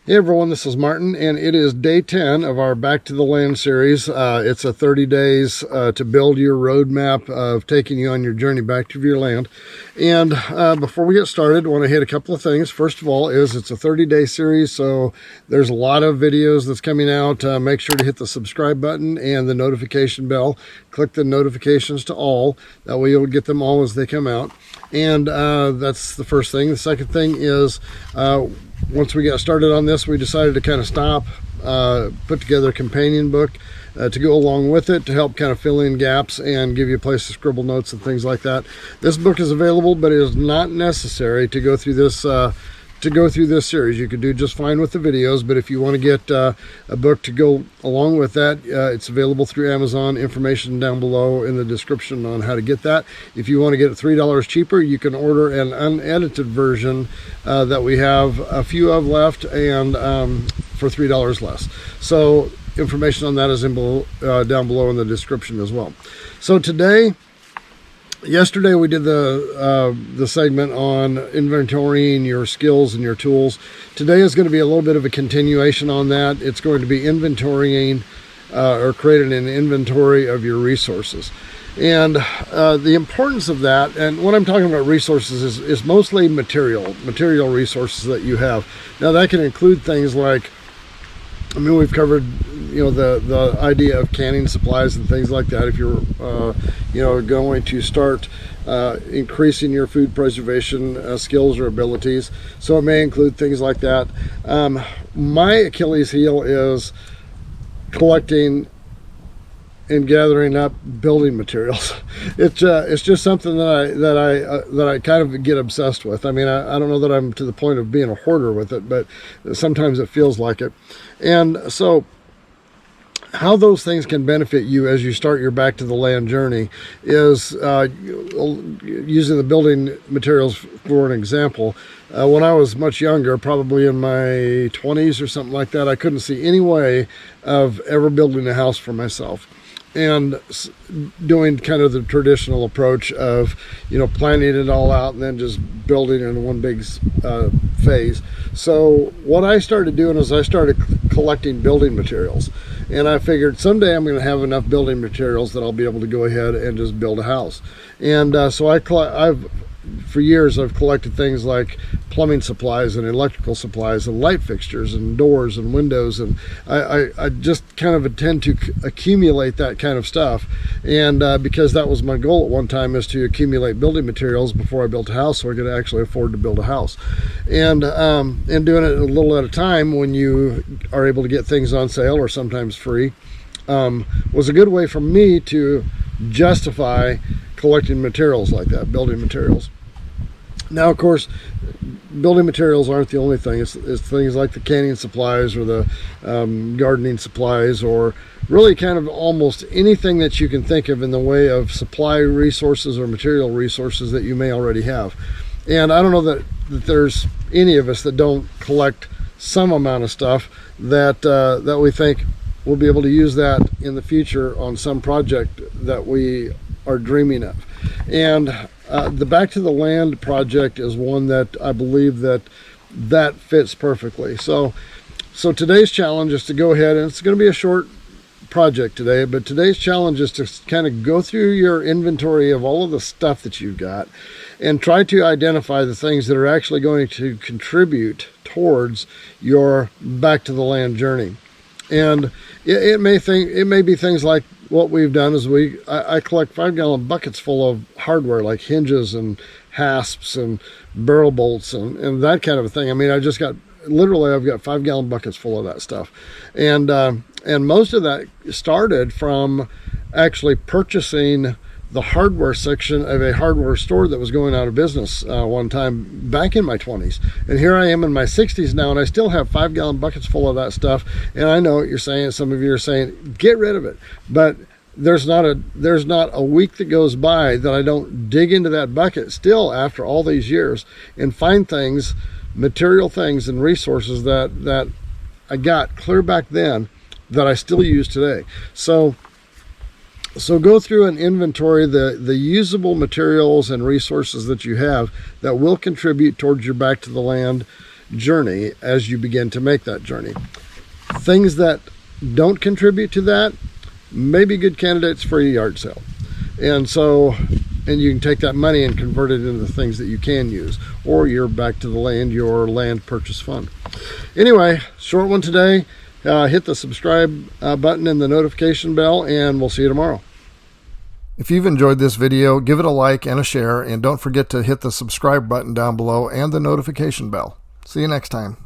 Hey everyone, this is Martin, and it is day 10 of our Back to the Land series. It's a 30 days to build your roadmap of taking you on your journey back to your land. And before we get started, I want to hit a couple of things. First of all, it's a 30-day series, so there's a lot of videos that's coming out. Make sure to hit the subscribe button and the notification bell. Click the notifications to all. That way you'll get them all as they come out. And that's the first thing. The second thing is once we got started on this, we decided to kind of stop, put together a companion book to go along with it to help kind of fill in gaps and give you a place to scribble notes and things like that. This book is available, but it is not necessary to go through this series. You could do just fine with the videos, but if you want to get a book to go along with that, it's available through Amazon. Information down below in the description on how to get that. If you want to get it $3 cheaper, you can order an unedited version that we have a few of left, and for $3 less. So information on that is down below in the description as well. So yesterday we did the segment on inventorying your skills and your tools. Today is going to be a little bit of a continuation on that. It's going to be inventorying or creating an inventory of your resources. And the importance of that, and when I'm talking about resources, is mostly material resources that you have. Now that can include things like, we've covered, the idea of canning supplies and things like that. If you're, going to start increasing your food preservation skills or abilities, so it may include things like that. My Achilles heel is collecting and gathering up building materials. It's just something that I kind of get obsessed with. I don't know that I'm to the point of being a hoarder with it, but sometimes it feels like it. And so how those things can benefit you as you start your back to the land journey is using the building materials for an example. When I was much younger, probably in my 20s or something like that, I couldn't see any way of ever building a house for myself, and doing kind of the traditional approach of, planning it all out and then just building in one big phase. So what I started doing is I started collecting building materials, and I figured someday I'm going to have enough building materials that I'll be able to go ahead and just build a house. And so for years I've collected things like plumbing supplies and electrical supplies and light fixtures and doors and windows, and I just kind of intend to accumulate that kind of stuff. And because that was my goal at one time, is to accumulate building materials before I built a house, so I could actually afford to build a house. And doing it a little at a time, when you are able to get things on sale or sometimes free, was a good way for me to justify collecting materials like that, building materials. Now, of course, building materials aren't the only thing. It's things like the canning supplies or the gardening supplies, or really kind of almost anything that you can think of in the way of supply resources or material resources that you may already have. And I don't know that there's any of us that don't collect some amount of stuff that we think we'll be able to use that in the future on some project that we are dreaming of. And the Back to the Land project is one that I believe that fits perfectly. So today's challenge is to go ahead, and it's going to be a short project today, but today's challenge is to kind of go through your inventory of all of the stuff that you've got and try to identify the things that are actually going to contribute towards your back to the land journey. And it may be things like what we've done is I collect 5-gallon buckets full of hardware like hinges and hasps and barrel bolts and that kind of a thing. I've got 5-gallon buckets full of that stuff. And most of that started from actually purchasing the hardware section of a hardware store that was going out of business one time back in my 20s. And here I am in my 60s now, and I still have 5-gallon buckets full of that stuff. And I know what you're saying. Some of you are saying, get rid of it. But there's not a week that goes by that I don't dig into that bucket still after all these years and find things, material things and resources that I got clear back then that I still use today. So go through and inventory the usable materials and resources that you have that will contribute towards your back to the land journey as you begin to make that journey. Things that don't contribute to that may be good candidates for a yard sale. And you can take that money and convert it into things that you can use, or you're back to the land, your land purchase fund. Anyway, short one today. Hit the subscribe button and the notification bell, and we'll see you tomorrow. If you've enjoyed this video, give it a like and a share, and don't forget to hit the subscribe button down below and the notification bell. See you next time.